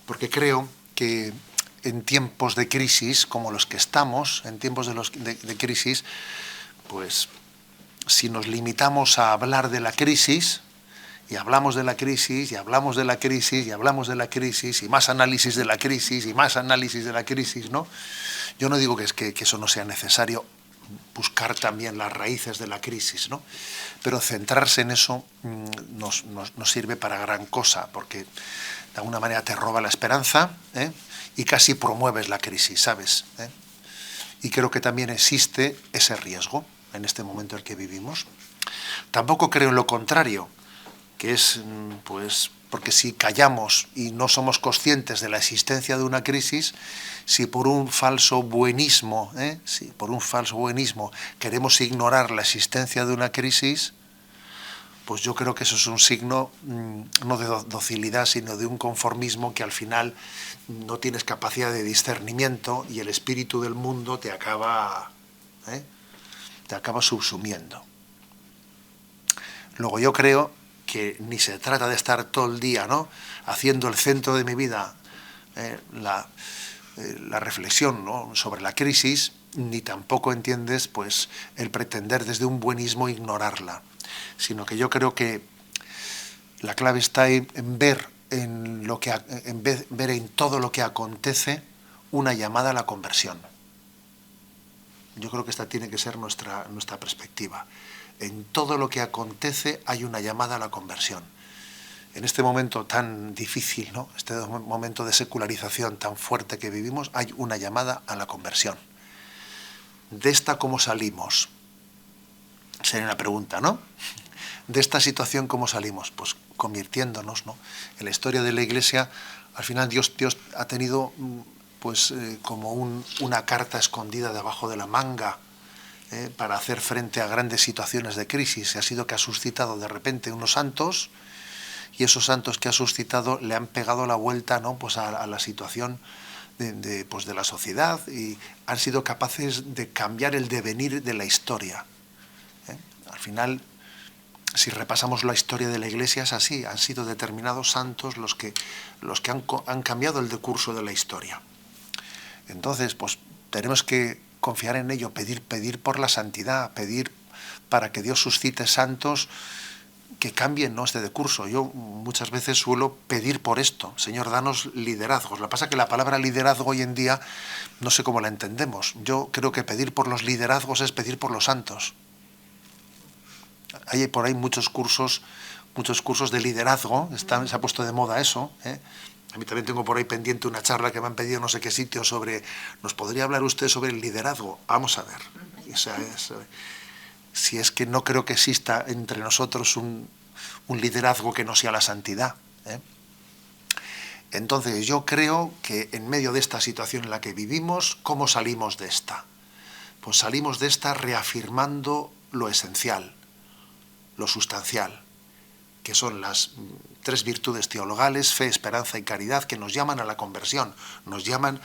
porque creo que en tiempos de crisis como los que estamos, en tiempos de crisis, pues si nos limitamos a hablar de la crisis, y hablamos de la crisis, y hablamos de la crisis, y hablamos de la crisis, y más análisis de la crisis, y más análisis de la crisis, ¿no? Yo no digo que eso no sea necesario, buscar también las raíces de la crisis, ¿no? Pero centrarse en eso nos sirve para gran cosa, porque de alguna manera te roba la esperanza, ¿eh? Y casi promueves la crisis, ¿sabes? ¿Eh? Y creo que también existe ese riesgo en este momento en el que vivimos. Tampoco creo en lo contrario, que es, pues, porque si callamos y no somos conscientes de la existencia de una crisis, si por un falso buenismo, si por un falso buenismo queremos ignorar la existencia de una crisis, pues yo creo que eso es un signo no de docilidad, sino de un conformismo que al final no tienes capacidad de discernimiento y el espíritu del mundo te acaba subsumiendo. Luego yo creo que ni se trata de estar todo el día, ¿no?, haciendo el centro de mi vida la reflexión, ¿no?, sobre la crisis, ni tampoco entiendes pues el pretender desde un buenismo ignorarla, sino que yo creo que la clave está en ver ver en todo lo que acontece una llamada a la conversión. Yo creo que esta tiene que ser nuestra perspectiva. En todo lo que acontece hay una llamada a la conversión. En este momento tan difícil, ¿no?, este momento de secularización tan fuerte que vivimos, hay una llamada a la conversión. ¿De esta cómo salimos? Sería una pregunta, ¿no? ¿De esta situación cómo salimos? Pues convirtiéndonos, ¿no? En la historia de la Iglesia, al final Dios ha tenido como una carta escondida debajo de la manga, para hacer frente a grandes situaciones de crisis. Ha sido que ha suscitado de repente unos santos, y esos santos que ha suscitado le han pegado la vuelta, ¿no?, pues a la situación de la sociedad, y han sido capaces de cambiar el devenir de la historia. Al final, si repasamos la historia de la Iglesia, es así: han sido determinados santos los que han cambiado el decurso de la historia. Entonces, pues tenemos que confiar en ello, pedir por la santidad, pedir para que Dios suscite santos que cambien, ¿no?, este decurso. Yo muchas veces suelo pedir por esto: Señor, danos liderazgos. Lo que pasa es que la palabra liderazgo hoy en día no sé cómo la entendemos. Yo creo que pedir por los liderazgos es pedir por los santos. Hay por ahí muchos cursos de liderazgo, se ha puesto de moda eso, ¿eh? A mí también tengo por ahí pendiente una charla que me han pedido no sé qué sitio sobre, ¿nos podría hablar usted sobre el liderazgo? Vamos a ver. O sea, si es que no creo que exista entre nosotros un liderazgo que no sea la santidad, ¿eh? Entonces yo creo que en medio de esta situación en la que vivimos, ¿cómo salimos de esta? Pues salimos de esta reafirmando lo esencial, lo sustancial, que son las tres virtudes teologales: fe, esperanza y caridad, que nos llaman a la conversión, nos llevan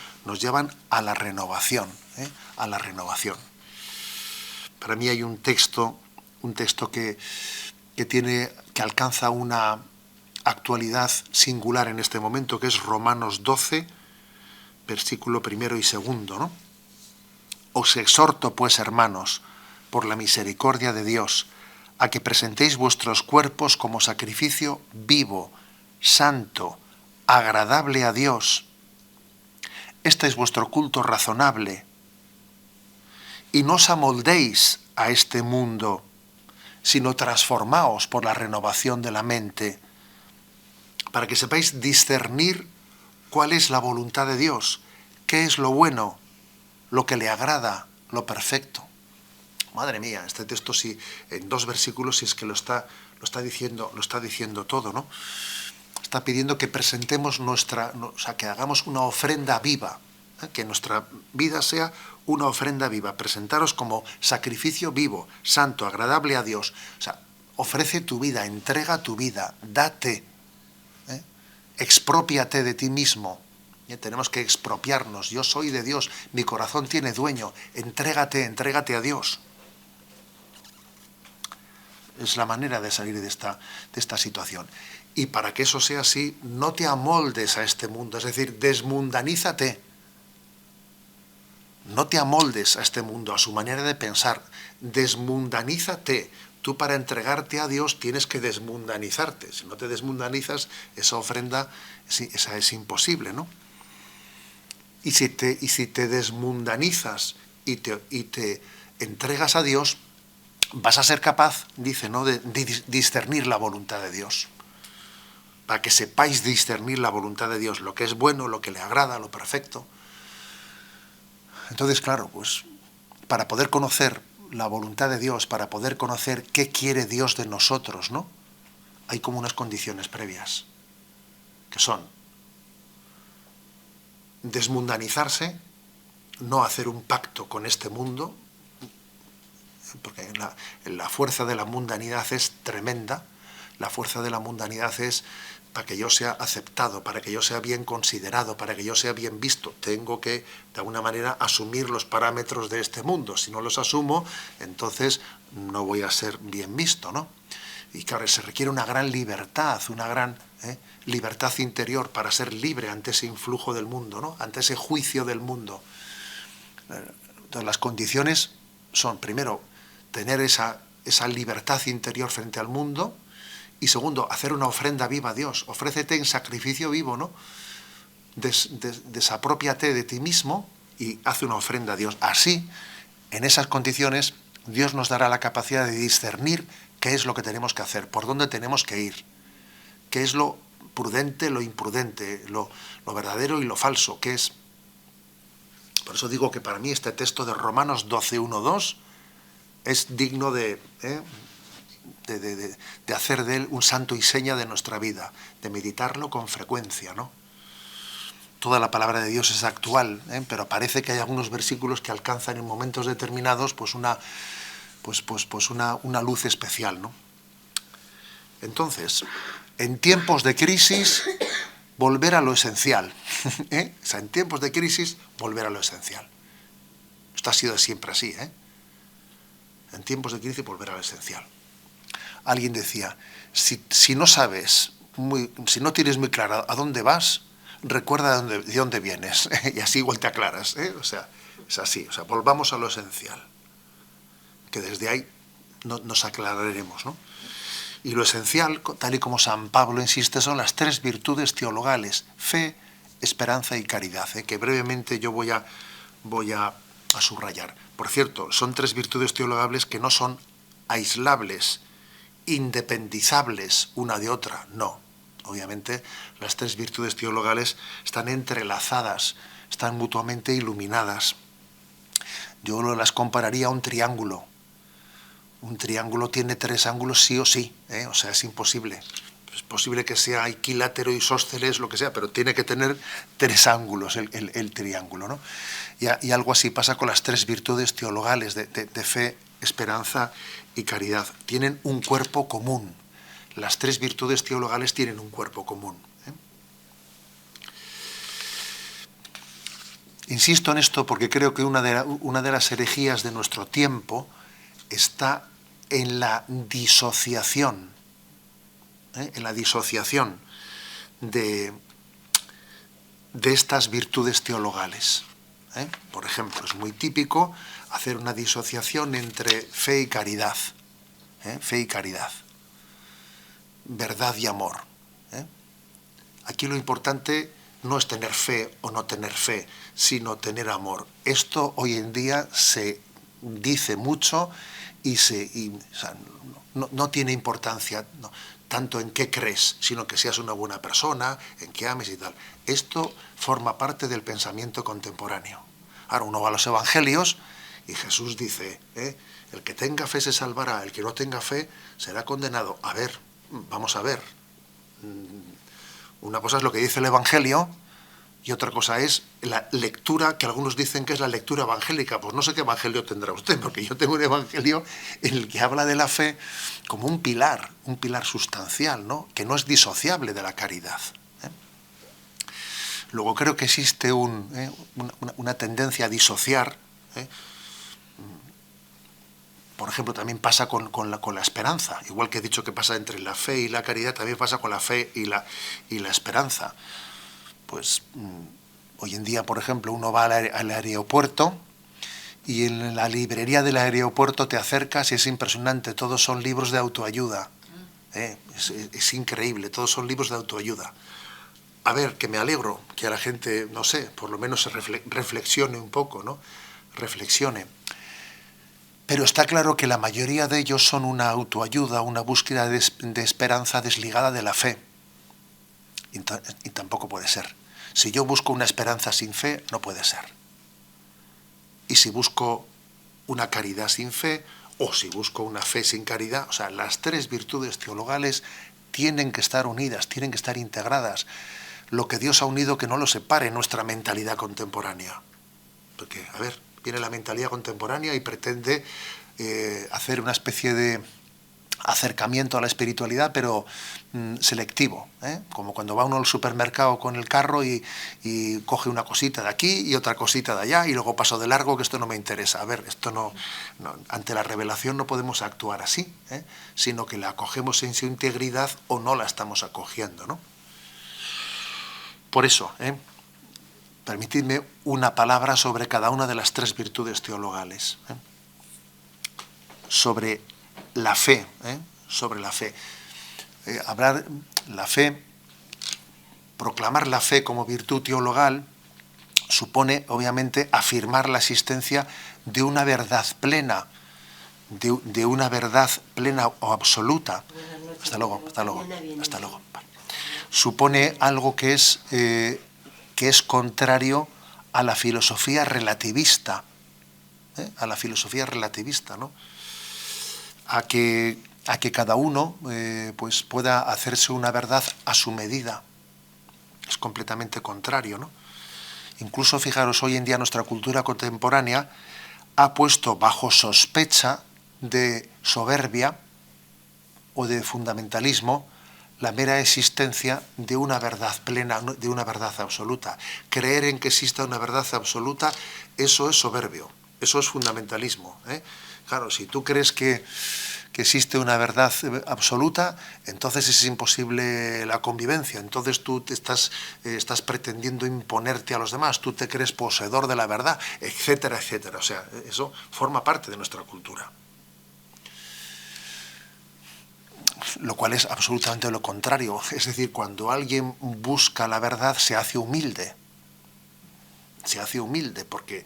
a la renovación, a la renovación. Para mí hay un texto que alcanza una actualidad singular en este momento, que es Romanos 12, versículo 1 y 2, ¿no? Os exhorto, pues, hermanos, por la misericordia de Dios, a que presentéis vuestros cuerpos como sacrificio vivo, santo, agradable a Dios. Este es vuestro culto razonable. Y no os amoldéis a este mundo, sino transformaos por la renovación de la mente, para que sepáis discernir cuál es la voluntad de Dios, qué es lo bueno, lo que le agrada, lo perfecto. Madre mía, este texto, sí, en 2 versículos, si es que lo está diciendo todo, ¿no? Está pidiendo que presentemos que hagamos una ofrenda viva, que nuestra vida sea una ofrenda viva. Presentaros como sacrificio vivo, santo, agradable a Dios. O sea, ofrece tu vida, entrega tu vida, date, exprópiate de ti mismo. Tenemos que expropiarnos. Yo soy de Dios, mi corazón tiene dueño. Entrégate a Dios. es la manera de salir de esta situación. Y para que eso sea así, no te amoldes a este mundo, es decir, desmundanízate. No te amoldes a este mundo, a su manera de pensar. Desmundanízate. Tú para entregarte a Dios tienes que desmundanizarte. Si no te desmundanizas, esa ofrenda esa es imposible, ¿no? Y si te desmundanizas y te entregas a Dios, vas a ser capaz, dice, ¿no?, de discernir la voluntad de Dios. Para que sepáis discernir la voluntad de Dios, lo que es bueno, lo que le agrada, lo perfecto. Entonces, claro, pues para poder conocer la voluntad de Dios, para poder conocer qué quiere Dios de nosotros, ¿no?, hay como unas condiciones previas, que son desmundanizarse, no hacer un pacto con este mundo, porque la fuerza de la mundanidad es tremenda. La fuerza de la mundanidad es para que yo sea aceptado, para que yo sea bien considerado, para que yo sea bien visto. Tengo que, de alguna manera, asumir los parámetros de este mundo. Si no los asumo, entonces no voy a ser bien visto, ¿no? Y claro, se requiere una gran libertad, una gran libertad interior para ser libre ante ese influjo del mundo, ¿no?, ante ese juicio del mundo. Entonces, las condiciones son, primero, tener esa libertad interior frente al mundo, y segundo, hacer una ofrenda viva a Dios. Ofrécete en sacrificio vivo, ¿no? Desapropiate de ti mismo y haz una ofrenda a Dios. Así, en esas condiciones, Dios nos dará la capacidad de discernir qué es lo que tenemos que hacer, por dónde tenemos que ir, qué es lo prudente, lo imprudente, lo verdadero y lo falso, qué es. Por eso digo que para mí este texto de Romanos 12:1-2 es digno de hacer de él un santo y seña de nuestra vida, de meditarlo con frecuencia, ¿no? Toda la palabra de Dios es actual, pero parece que hay algunos versículos que alcanzan en momentos determinados pues una luz especial, ¿no? Entonces, en tiempos de crisis, volver a lo esencial. O sea, en tiempos de crisis, volver a lo esencial. Esto ha sido siempre así, En tiempos de crisis, volver a lo esencial. Alguien decía, si no sabes, si no tienes muy claro a dónde vas, recuerda de dónde vienes, y así igual te aclaras, O sea, es así, o sea, volvamos a lo esencial, que desde ahí nos aclararemos, ¿no? Y lo esencial, tal y como San Pablo insiste, son las tres virtudes teologales: fe, esperanza y caridad, que brevemente yo voy a subrayar. Por cierto, son tres virtudes teologales que no son aislables, independizables una de otra, no. Obviamente, las tres virtudes teologales están entrelazadas, están mutuamente iluminadas. Yo las compararía a un triángulo. Un triángulo tiene tres ángulos sí o sí, o sea, es imposible. Es posible que sea equilátero, isósceles, lo que sea, pero tiene que tener tres ángulos el triángulo, ¿no? Y algo así pasa con las tres virtudes teologales de fe, esperanza y caridad. Tienen un cuerpo común. Las tres virtudes teologales tienen un cuerpo común. Insisto en esto porque creo que una de las herejías de nuestro tiempo está en la disociación, de estas virtudes teologales. Por ejemplo, es muy típico hacer una disociación entre fe y caridad, verdad y amor. Aquí lo importante no es tener fe o no tener fe, sino tener amor. Esto hoy en día se dice mucho y o sea, no tiene importancia tanto en qué crees, sino que seas una buena persona, en qué ames y tal. Esto forma parte del pensamiento contemporáneo. Ahora uno va a los evangelios y Jesús dice, el que tenga fe se salvará, el que no tenga fe será condenado. A ver, vamos a ver. Una cosa es lo que dice el evangelio y otra cosa es la lectura, que algunos dicen que es la lectura evangélica. Pues no sé qué evangelio tendrá usted, porque yo tengo un evangelio en el que habla de la fe como un pilar sustancial, ¿no?, que no es disociable de la caridad. Luego creo que existe una tendencia a disociar, por ejemplo, también pasa con la esperanza. Igual que he dicho que pasa entre la fe y la caridad, también pasa con la fe y la esperanza. Pues hoy en día, por ejemplo, uno va al aeropuerto y en la librería del aeropuerto te acercas y es impresionante, todos son libros de autoayuda. Es increíble, todos son libros de autoayuda. A ver, que me alegro que a la gente, no sé, por lo menos se reflexione un poco, ¿no? Reflexione. Pero está claro que la mayoría de ellos son una autoayuda, una búsqueda de esperanza desligada de la fe. Y tampoco puede ser. Si yo busco una esperanza sin fe, no puede ser. Y si busco una caridad sin fe, o si busco una fe sin caridad, o sea, las tres virtudes teologales tienen que estar unidas, tienen que estar integradas. Lo que Dios ha unido, que no lo separe en nuestra mentalidad contemporánea. Porque, a ver, viene la mentalidad contemporánea y pretende hacer una especie de acercamiento a la espiritualidad, pero selectivo, como cuando va uno al supermercado con el carro y coge una cosita de aquí y otra cosita de allá y luego paso de largo, que esto no me interesa. A ver, esto no ante la revelación no podemos actuar así, sino que la acogemos en su integridad o no la estamos acogiendo, ¿no? Por eso, permitidme una palabra sobre cada una de las tres virtudes teologales. Sobre la fe, sobre la fe. Hablar la fe, proclamar la fe como virtud teologal, supone, obviamente, afirmar la existencia de una verdad plena, de una verdad plena o absoluta. Hasta luego. Supone algo que es contrario a la filosofía relativista, a la filosofía relativista, ¿no? A que cada uno pues pueda hacerse una verdad a su medida. Es completamente contrario, ¿no? Incluso, fijaros, hoy en día nuestra cultura contemporánea ha puesto bajo sospecha de soberbia o de fundamentalismo la mera existencia de una verdad plena, de una verdad absoluta. Creer en que exista una verdad absoluta, eso es soberbio, eso es fundamentalismo, Claro, si tú crees que existe una verdad absoluta, entonces es imposible la convivencia. Entonces tú estás pretendiendo imponerte a los demás, tú te crees poseedor de la verdad, etcétera, etcétera. O sea, eso forma parte de nuestra cultura. Lo cual es absolutamente lo contrario. Es decir, cuando alguien busca la verdad, se hace humilde. Se hace humilde porque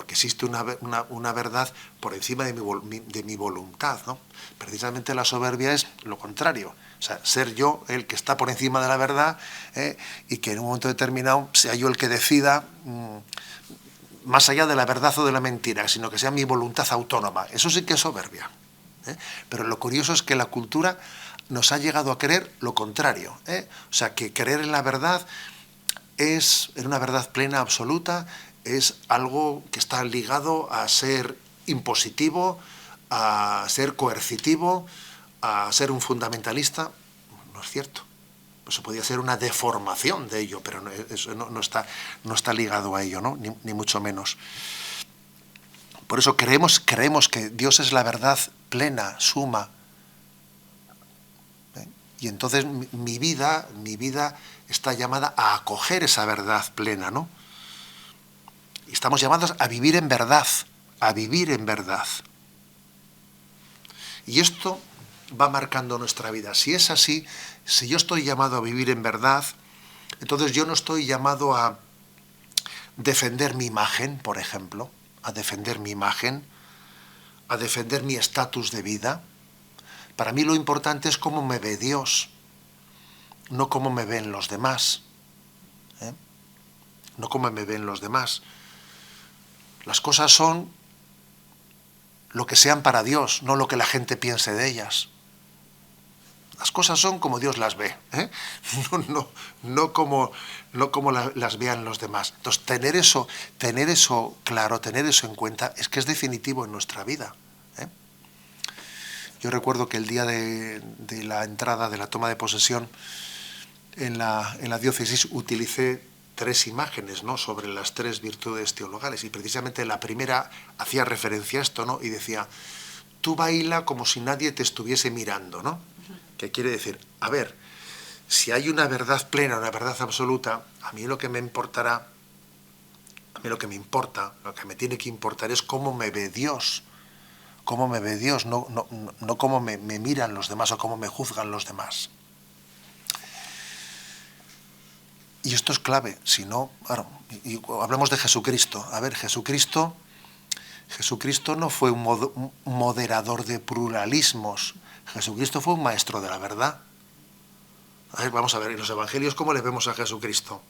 existe una verdad por encima de mi voluntad, ¿no? Precisamente la soberbia es lo contrario. O sea, ser yo el que está por encima de la verdad, y que en un momento determinado sea yo el que decida más allá de la verdad o de la mentira, sino que sea mi voluntad autónoma. Eso sí que es soberbia. Pero lo curioso es que la cultura nos ha llegado a creer lo contrario. O sea, que creer en la verdad en una verdad plena, absoluta, es algo que está ligado a ser impositivo, a ser coercitivo, a ser un fundamentalista. No es cierto. Eso podría ser una deformación de ello, pero eso no está ligado a ello, ¿no? Ni mucho menos. Por eso creemos que Dios es la verdad plena, suma. Y entonces mi vida está llamada a acoger esa verdad plena, ¿no? Y estamos llamados a vivir en verdad, a vivir en verdad. Y esto va marcando nuestra vida. Si es así, si yo estoy llamado a vivir en verdad, entonces yo no estoy llamado a defender mi imagen, por ejemplo, a defender mi imagen, a defender mi estatus de vida. Para mí lo importante es cómo me ve Dios, no cómo me ven los demás. No cómo me ven los demás. Las cosas son lo que sean para Dios, no lo que la gente piense de ellas. Las cosas son como Dios las ve, no como las vean los demás. Entonces, tener eso claro, tener eso en cuenta, es que es definitivo en nuestra vida. Yo recuerdo que el día de la entrada, de la toma de posesión en la diócesis, utilicé 3 imágenes, ¿no?, sobre las 3 virtudes teologales, y precisamente la primera hacía referencia a esto, ¿no?, y decía: tú baila como si nadie te estuviese mirando, ¿no? ¿Qué quiere decir? A ver, si hay una verdad plena, una verdad absoluta, a mí lo que me importará, a mí lo que me importa, lo que me tiene que importar es cómo me ve Dios. Cómo me ve Dios, no cómo me miran los demás o cómo me juzgan los demás. Y esto es clave, si no, claro, y hablamos de Jesucristo. A ver, Jesucristo no fue un moderador de pluralismos. Jesucristo fue un maestro de la verdad. A ver, vamos a ver, en los evangelios, ¿cómo le vemos a Jesucristo?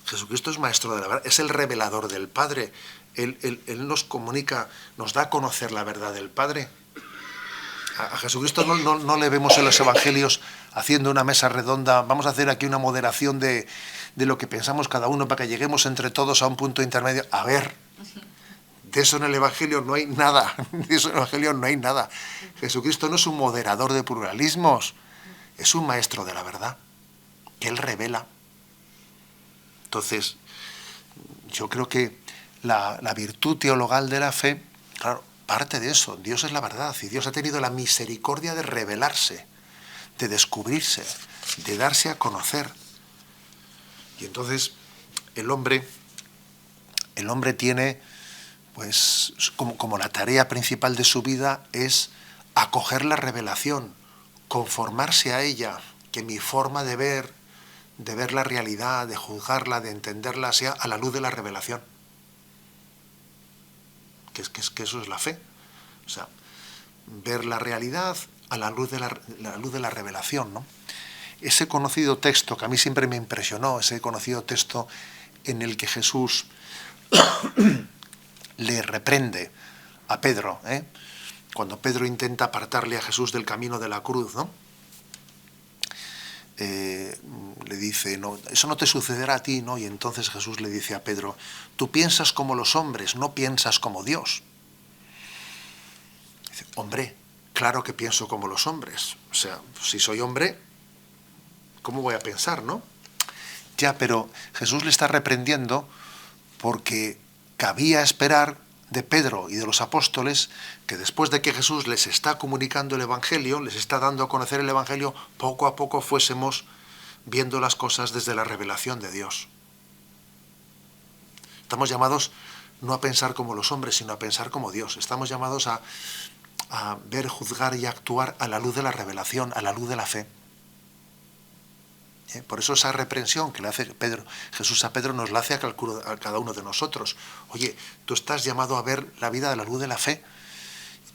Jesucristo es maestro de la verdad, es el revelador del Padre. Él nos comunica, nos da a conocer la verdad del Padre. A Jesucristo no le vemos en los evangelios haciendo una mesa redonda. Vamos a hacer aquí una moderación de lo que pensamos cada uno para que lleguemos entre todos a un punto intermedio. A ver, de eso en el evangelio no hay nada. De eso en el evangelio no hay nada. Jesucristo no es un moderador de pluralismos, es un maestro de la verdad, que Él revela. Entonces, yo creo que la virtud teologal de la fe, claro, parte de eso. Dios es la verdad y Dios ha tenido la misericordia de revelarse, de descubrirse, de darse a conocer. Y entonces el hombre tiene, pues, como la tarea principal de su vida es acoger la revelación, conformarse a ella, que mi forma de ver la realidad, de juzgarla, de entenderla, sea a la luz de la revelación. Que eso es la fe. O sea, ver la realidad a la luz de la revelación, ¿no? Ese conocido texto que a mí siempre me impresionó, ese conocido texto en el que Jesús le reprende a Pedro, cuando Pedro intenta apartarle a Jesús del camino de la cruz, ¿no? Le dice, no, eso no te sucederá a ti, ¿no? Y entonces Jesús le dice a Pedro, tú piensas como los hombres, no piensas como Dios. Dice, hombre, claro que pienso como los hombres. O sea, si soy hombre, ¿cómo voy a pensar, no? Ya, pero Jesús le está reprendiendo porque cabía esperar de Pedro y de los apóstoles que después de que Jesús les está comunicando el Evangelio, les está dando a conocer el Evangelio, poco a poco fuésemos viendo las cosas desde la revelación de Dios. Estamos llamados no a pensar como los hombres, sino a pensar como Dios. Estamos llamados a ver, juzgar y actuar a la luz de la revelación, a la luz de la fe. Por eso esa reprensión que le hace Jesús a Pedro nos la hace a cada uno de nosotros. Oye, tú estás llamado a ver la vida a la luz de la fe, en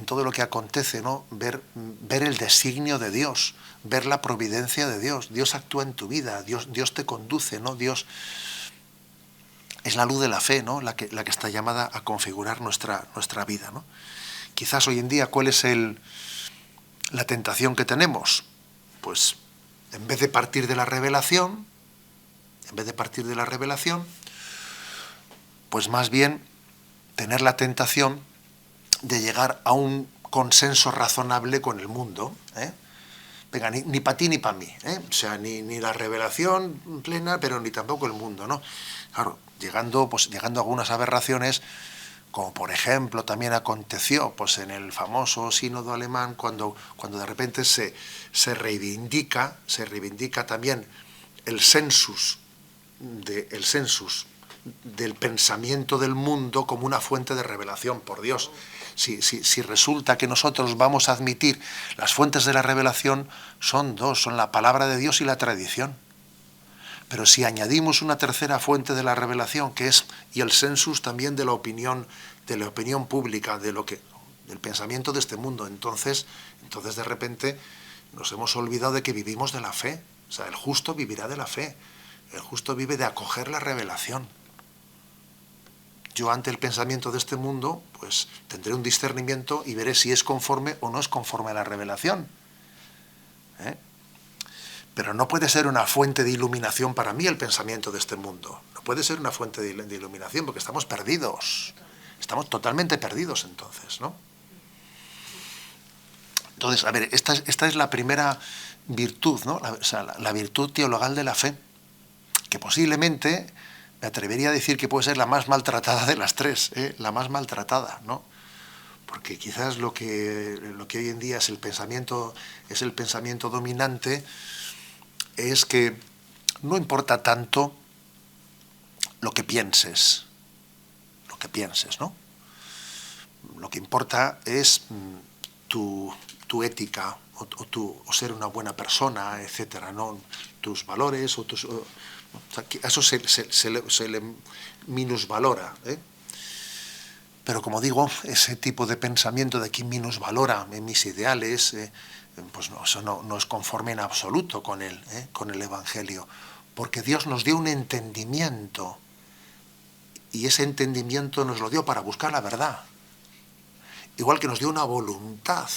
todo lo que acontece, ¿no? Ver el designio de Dios, ver la providencia de Dios. Dios actúa en tu vida, Dios te conduce, ¿no? Dios es la luz de la fe, ¿no? La que está llamada a configurar nuestra vida, ¿no? Quizás hoy en día, ¿cuál es la tentación que tenemos? Pues en vez de partir de la revelación, pues más bien tener la tentación de llegar a un consenso razonable con el mundo. Venga, ni para ti ni para mí. O sea, ni la revelación plena, pero ni tampoco el mundo, ¿no? Claro, llegando a algunas aberraciones, como por ejemplo también aconteció pues en el famoso sínodo alemán, cuando de repente se reivindica también el sensus del pensamiento del mundo como una fuente de revelación por Dios. Si resulta que nosotros vamos a admitir las fuentes de la revelación, son dos, son la palabra de Dios y la tradición. Pero si añadimos una tercera fuente de la revelación, que es y el sensus también de la opinión pública, del pensamiento de este mundo, entonces de repente nos hemos olvidado de que vivimos de la fe. O sea, el justo vivirá de la fe. El justo vive de acoger la revelación. Yo ante el pensamiento de este mundo, pues tendré un discernimiento y veré si es conforme o no es conforme a la revelación. Pero no puede ser una fuente de iluminación para mí el pensamiento de este mundo. No puede ser una fuente de iluminación porque estamos perdidos. Estamos totalmente perdidos entonces, ¿no? Entonces, a ver, esta es la primera virtud, ¿no? La virtud teologal de la fe, que posiblemente me atrevería a decir que puede ser la más maltratada de las tres, la más maltratada, ¿no? porque quizás lo que hoy en día es el pensamiento dominante, es que no importa tanto lo que pienses, ¿no? Lo que importa es tu ética o ser una buena persona, etcétera, ¿no? Tus valores o sea, que eso se le minusvalora, ¿eh? Pero como digo, ese tipo de pensamiento de que minusvalora mis ideales, pues no, eso no es conforme en absoluto con el Evangelio, porque Dios nos dio un entendimiento y ese entendimiento nos lo dio para buscar la verdad. Igual que nos dio una voluntad,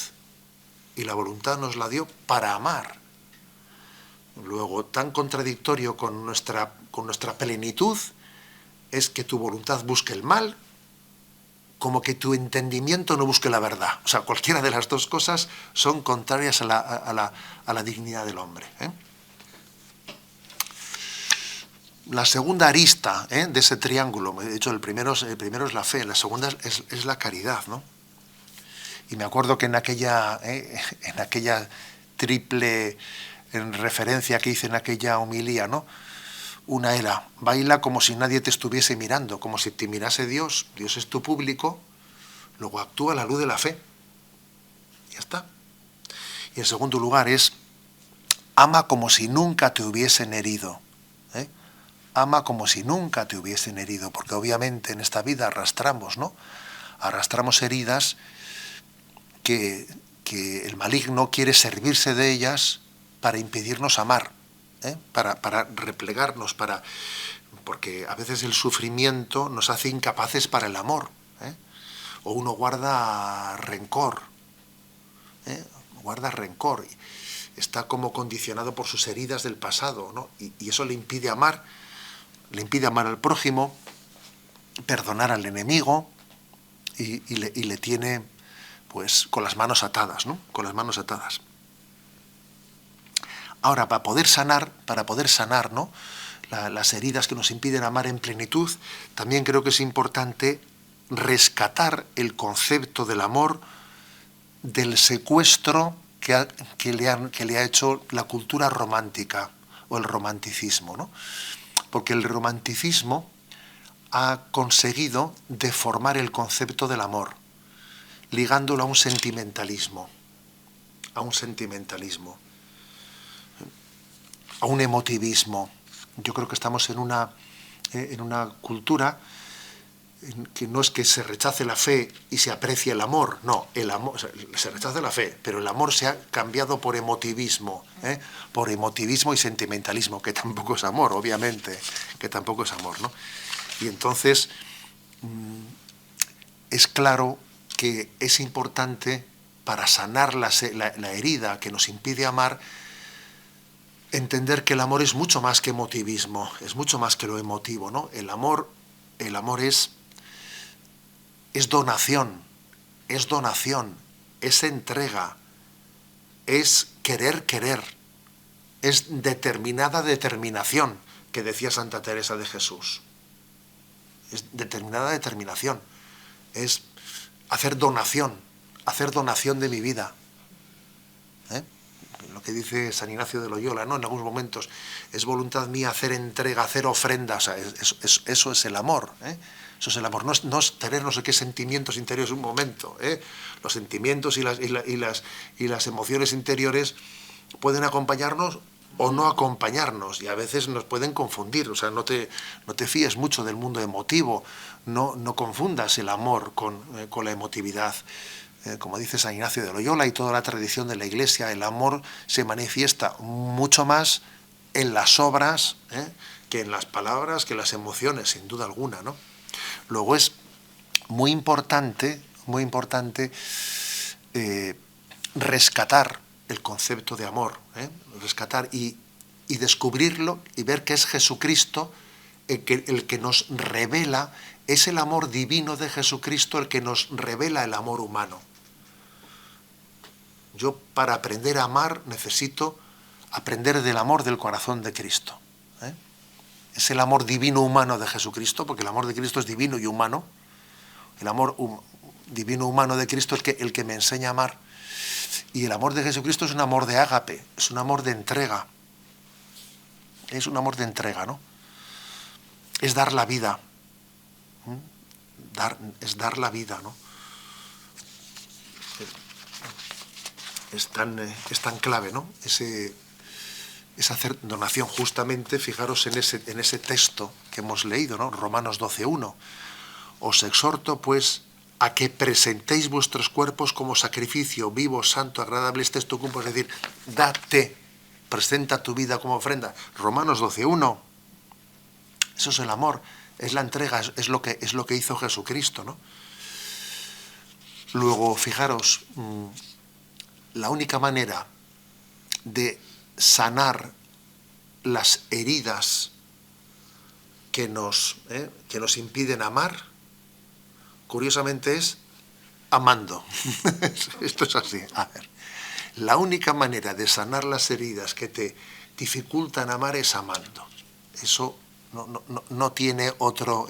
y la voluntad nos la dio para amar. Luego, tan contradictorio con nuestra plenitud es que tu voluntad busque el mal, como que tu entendimiento no busque la verdad. O sea, cualquiera de las dos cosas son contrarias a la dignidad del hombre, ¿eh? La segunda arista, de ese triángulo, de hecho el primero es la fe, la segunda es la caridad, ¿no? Y me acuerdo que en aquella triple referencia que hice en aquella homilía, ¿no? Una era, baila como si nadie te estuviese mirando, como si te mirase Dios, Dios es tu público, luego actúa a la luz de la fe. Ya está. Y en segundo lugar es, ama como si nunca te hubiesen herido, ¿eh? Ama como si nunca te hubiesen herido, porque obviamente en esta vida arrastramos, ¿no? Arrastramos heridas que el maligno quiere servirse de ellas para impedirnos amar, para replegarnos, porque a veces el sufrimiento nos hace incapaces para el amor, o uno guarda rencor, está como condicionado por sus heridas del pasado, ¿no? Y eso le impide amar al prójimo, perdonar al enemigo, y le tiene pues con las manos atadas, ¿no? Con las manos atadas. Ahora, para poder sanar, ¿no? Las heridas que nos impiden amar en plenitud, también creo que es importante rescatar el concepto del amor del secuestro que le ha hecho la cultura romántica o el romanticismo, ¿no? Porque el romanticismo ha conseguido deformar el concepto del amor, ligándolo a un sentimentalismo, a un emotivismo. Yo creo que estamos en una cultura que no es que se rechace la fe y se aprecie el amor, no, el amor, o sea, se rechaza la fe, pero el amor se ha cambiado por emotivismo y sentimentalismo, que tampoco es amor, obviamente, que tampoco es amor, ¿no? Y entonces es claro que es importante, para sanar la herida que nos impide amar, entender que el amor es mucho más que emotivismo, es mucho más que lo emotivo, ¿no? El amor es donación, es entrega, es querer, es determinada determinación, que decía Santa Teresa de Jesús. Es determinada determinación, es hacer donación de mi vida, lo que dice San Ignacio de Loyola, ¿no? En algunos momentos, es voluntad mía hacer entrega, hacer ofrenda, o sea, eso es el amor, eso es el amor, no es tener no sé qué sentimientos interiores un momento, los sentimientos y las emociones interiores pueden acompañarnos o no acompañarnos, y a veces nos pueden confundir, o sea, no te fíes mucho del mundo emotivo, no confundas el amor con la emotividad. Como dice San Ignacio de Loyola y toda la tradición de la Iglesia, el amor se manifiesta mucho más en las obras, que en las palabras, que en las emociones, sin duda alguna, ¿no? Luego es muy importante rescatar el concepto de amor, rescatar y descubrirlo y ver que es Jesucristo el que nos revela, es el amor divino de Jesucristo el que nos revela el amor humano. Yo, para aprender a amar, necesito aprender del amor del corazón de Cristo. Es el amor divino humano de Jesucristo, porque el amor de Cristo es divino y humano. El amor divino humano de Cristo el que me enseña a amar. Y el amor de Jesucristo es un amor de ágape, es un amor de entrega. Es un amor de entrega, ¿no? Es dar la vida. Es dar la vida, ¿no? Es tan clave, ¿no? Esa hacer donación, justamente, fijaros en ese texto que hemos leído, ¿no? Romanos 12:1. Os exhorto, pues, a que presentéis vuestros cuerpos como sacrificio vivo, santo, agradable, este es tu culto, es decir, date, presenta tu vida como ofrenda. Romanos 12:1. Eso es el amor, es la entrega, es lo que hizo Jesucristo, ¿no? Luego, fijaros, la única manera de sanar las heridas que nos impiden amar, curiosamente, es amando. Esto es así. A ver, la única manera de sanar las heridas que te dificultan amar es amando. Eso no tiene otro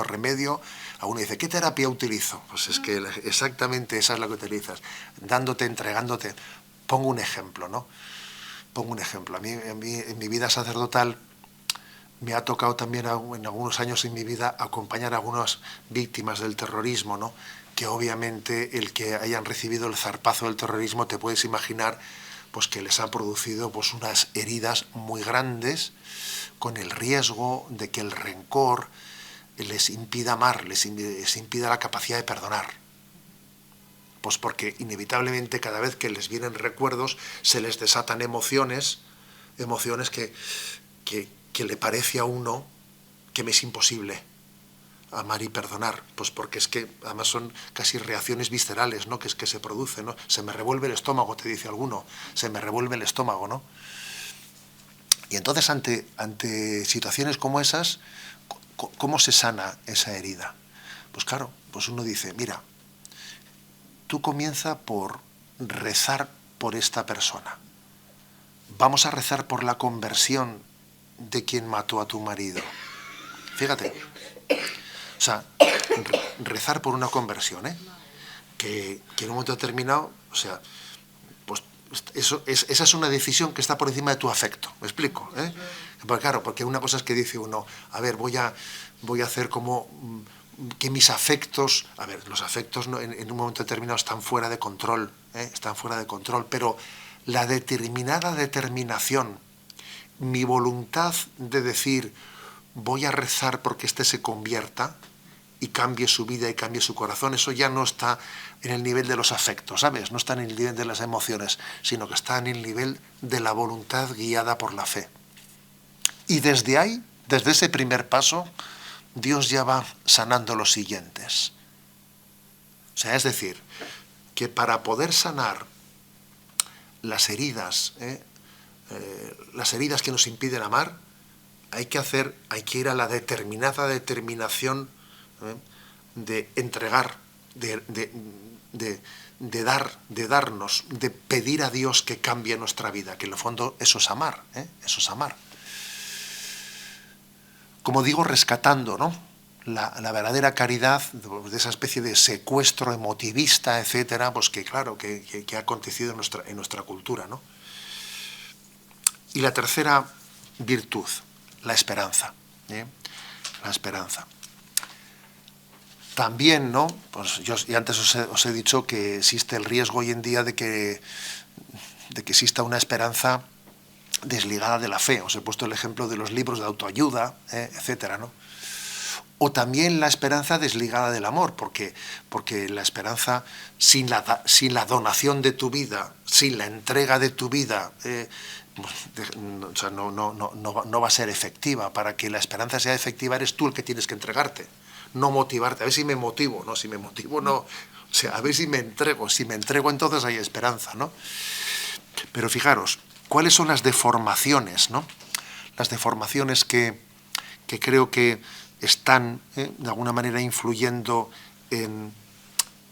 remedio. Alguno dice, ¿qué terapia utilizo? Pues es que exactamente esa es la que utilizas, dándote, entregándote. Pongo un ejemplo, ¿no? Pongo un ejemplo. A mí en mi vida sacerdotal me ha tocado también en algunos años en mi vida acompañar a algunas víctimas del terrorismo, ¿no? Que obviamente el que hayan recibido el zarpazo del terrorismo, te puedes imaginar pues que les ha producido pues unas heridas muy grandes, con el riesgo de que el rencor les impida amar, les impida la capacidad de perdonar. Pues porque inevitablemente cada vez que les vienen recuerdos se les desatan emociones que le parece a uno que me es imposible amar y perdonar, pues porque es que además son casi reacciones viscerales, ¿no? Que es que se producen, ¿no? Se me revuelve el estómago, te dice alguno, se me revuelve el estómago, ¿no? Y entonces ante situaciones como esas, ¿cómo se sana esa herida? Pues claro, pues uno dice, mira, tú comienza por rezar por esta persona. Vamos a rezar por la conversión de quien mató a tu marido. Fíjate. O sea, rezar por una conversión, que en un momento determinado, o sea, pues esa es una decisión que está por encima de tu afecto. ¿Me explico? Porque claro, porque una cosa es que dice uno, a ver, voy a hacer como que mis afectos, a ver, los afectos en un momento determinado están fuera de control, están fuera de control, pero la determinada determinación, mi voluntad de decir, voy a rezar porque éste se convierta y cambie su vida y cambie su corazón, eso ya no está en el nivel de los afectos, ¿sabes? No está en el nivel de las emociones, sino que está en el nivel de la voluntad guiada por la fe. Y desde ahí, desde ese primer paso, Dios ya va sanando los siguientes. O sea, es decir, que para poder sanar las heridas que nos impiden amar, hay que ir a la determinada determinación de entregar, de darnos, de pedir a Dios que cambie nuestra vida, que en el fondo eso es amar, eso es amar. Como digo, rescatando, ¿no? La verdadera caridad de esa especie de secuestro emotivista, etcétera, pues que claro, que ha acontecido en nuestra cultura, ¿no? Y la tercera virtud, la esperanza, la esperanza. También, ¿no? Pues yo antes os he dicho que existe el riesgo hoy en día de que exista una esperanza desligada de la fe. Os he puesto el ejemplo de los libros de autoayuda, etcétera, ¿no? O también la esperanza desligada del amor, porque la esperanza sin la donación de tu vida, sin la entrega de tu vida, o sea, no va a ser efectiva. Para que la esperanza sea efectiva eres tú el que tienes que entregarte, no motivarte. A ver si me motivo, no, si me motivo no. O sea, a ver si me entrego entonces hay esperanza, ¿no? Pero fijaros, ¿cuáles son las deformaciones, ¿no? Las deformaciones que creo que están, de alguna manera, influyendo en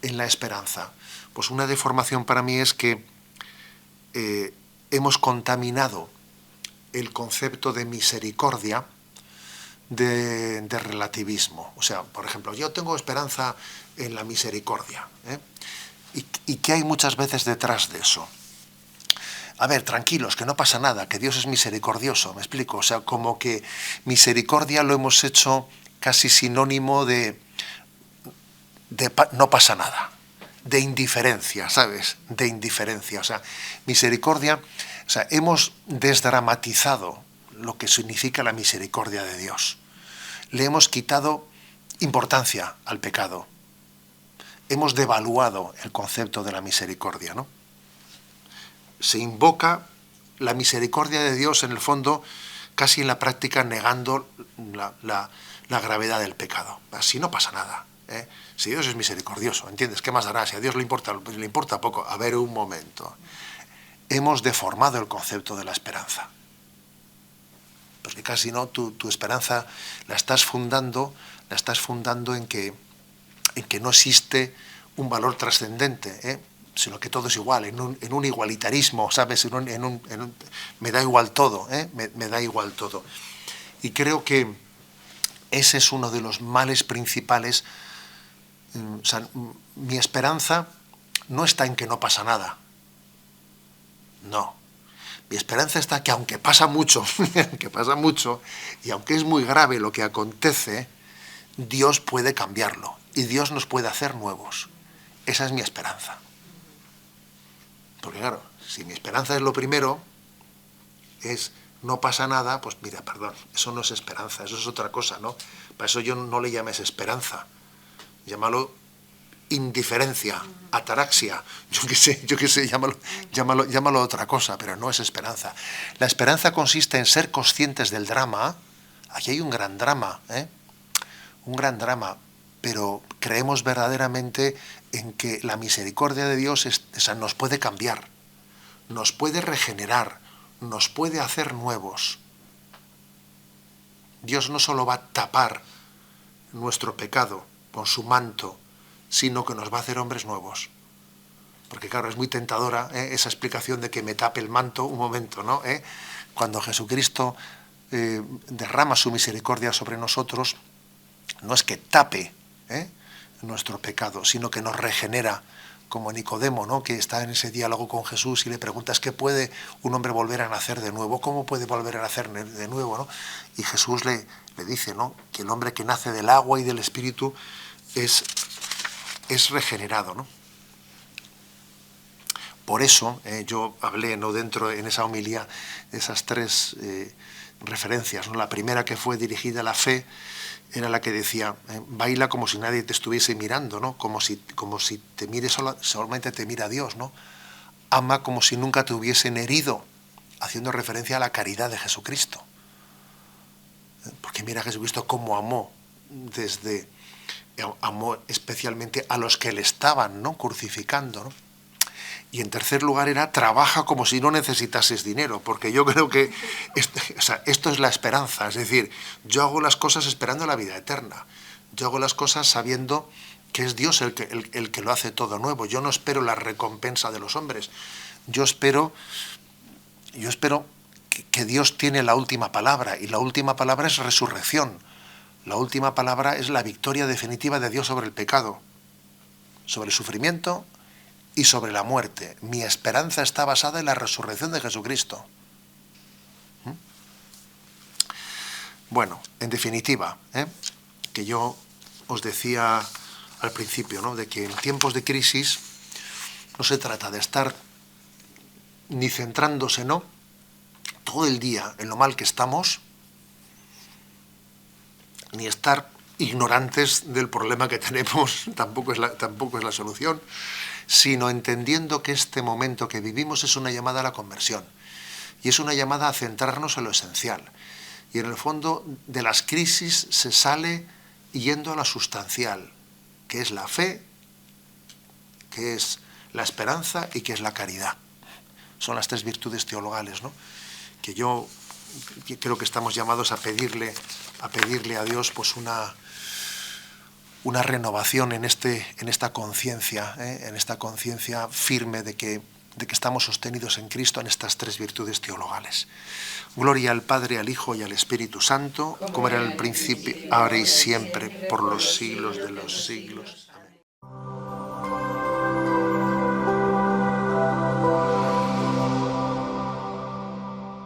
la esperanza. Pues una deformación para mí es que hemos contaminado el concepto de misericordia de relativismo. O sea, por ejemplo, yo tengo esperanza en la misericordia, ¿eh? ¿Y qué hay muchas veces detrás de eso? A ver, tranquilos, que no pasa nada, que Dios es misericordioso, ¿me explico? O sea, como que misericordia lo hemos hecho casi sinónimo de no pasa nada, de indiferencia, ¿sabes? De indiferencia. O sea, misericordia, o sea, hemos desdramatizado lo que significa la misericordia de Dios. Le hemos quitado importancia al pecado. Hemos devaluado el concepto de la misericordia, ¿no? Se invoca la misericordia de Dios, en el fondo, casi en la práctica negando la gravedad del pecado. Así no pasa nada, ¿eh? Si Dios es misericordioso, ¿entiendes? ¿Qué más dará? Si a Dios le importa poco. A ver, un momento. Hemos deformado el concepto de la esperanza. Porque casi no, tu esperanza la estás fundando en que no existe un valor trascendente, ¿eh? Sino que todo es igual, en un igualitarismo, ¿sabes? Me da igual todo, ¿eh? Me da igual todo. Y creo que ese es uno de los males principales. O sea, mi esperanza no está en que no pasa nada. No. Mi esperanza está que aunque pasa mucho, y aunque es muy grave lo que acontece, Dios puede cambiarlo y Dios nos puede hacer nuevos. Esa es mi esperanza. Porque claro, si mi esperanza es lo primero, es no pasa nada, pues mira, perdón, eso no es esperanza, eso es otra cosa, ¿no? Para eso yo no le llames esperanza, llámalo indiferencia, ataraxia, yo qué sé, llámalo otra cosa, pero no es esperanza. La esperanza consiste en ser conscientes del drama. Aquí hay un gran drama, ¿eh? Un gran drama, pero creemos verdaderamente en que la misericordia de Dios o sea, nos puede cambiar, nos puede regenerar, nos puede hacer nuevos. Dios no solo va a tapar nuestro pecado con su manto, sino que nos va a hacer hombres nuevos. Porque claro, es muy tentadora, esa explicación de que me tape el manto, un momento, ¿no? Cuando Jesucristo derrama su misericordia sobre nosotros, no es que tape nuestro pecado, sino que nos regenera, como Nicodemo, ¿no? Que está en ese diálogo con Jesús y le preguntas, ¿qué puede un hombre volver a nacer de nuevo? ¿Cómo puede volver a nacer de nuevo, ¿no? Y Jesús le dice, ¿no? Que el hombre que nace del agua y del Espíritu es regenerado, ¿no? Por eso yo hablé, ¿no? Dentro, en esa homilía, de esas tres referencias, ¿no? La primera, que fue dirigida a la fe, era la que decía, baila como si nadie te estuviese mirando, ¿no? Como si te mire solamente te mira Dios, ¿no? Ama como si nunca te hubiesen herido, haciendo referencia a la caridad de Jesucristo. Porque mira Jesucristo cómo amó especialmente a los que le estaban, ¿no? Crucificando, ¿no? Y en tercer lugar era, trabaja como si no necesitases dinero, porque yo creo que esto es la esperanza, es decir, yo hago las cosas esperando la vida eterna, yo hago las cosas sabiendo que es Dios el que lo hace todo nuevo, yo no espero la recompensa de los hombres, yo espero que Dios tiene la última palabra, y la última palabra es resurrección, la última palabra es la victoria definitiva de Dios sobre el pecado, sobre el sufrimiento y sobre la muerte. Mi esperanza está basada en la resurrección de Jesucristo. Bueno, en definitiva, que yo os decía al principio, ¿no? De que en tiempos de crisis no se trata de estar ni centrándose, ¿no? Todo el día en lo mal que estamos, ni estar ignorantes del problema que tenemos, tampoco es la solución, sino entendiendo que este momento que vivimos es una llamada a la conversión y es una llamada a centrarnos en lo esencial. Y en el fondo de las crisis se sale yendo a lo sustancial, que es la fe, que es la esperanza y que es la caridad. Son las tres virtudes teologales, ¿no? Que yo creo que estamos llamados a pedirle a Dios pues una renovación en esta conciencia, en esta conciencia firme de que de que estamos sostenidos en Cristo en estas tres virtudes teologales. Gloria al Padre, al Hijo y al Espíritu Santo, como era en el principio, ahora y siempre, por los siglos de los siglos.